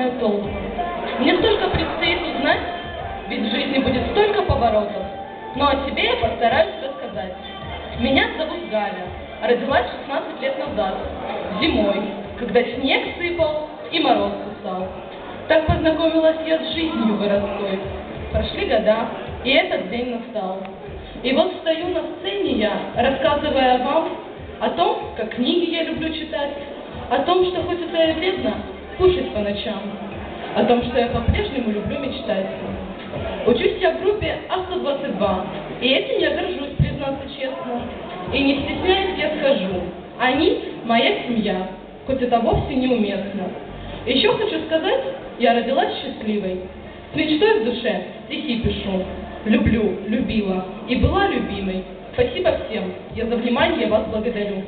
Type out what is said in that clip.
знаю толком. Мне столько предстоит узнать, ведь в жизни будет столько поворотов. Но о себе я постараюсь рассказать. Меня зовут Галя. Родилась 16 лет назад, зимой, когда снег сыпал и мороз кусал. Так познакомилась я с жизнью городской. Прошли года, и этот день настал. И вот стою на сцене я, рассказывая вам о том, как книги я люблю читать, о том, что хоть это и вредно, кушать по ночам, о том, что я по-прежнему люблю мечтать. Учусь я в группе А122, и этим я горжусь, признаться честно. И не стесняясь, я скажу, они моя семья, хоть это вовсе неуместно. Еще хочу сказать, я родилась счастливой, с мечтой в душе стихи пишу. Люблю, любила и была любимой. Спасибо всем, я за внимание вас благодарю.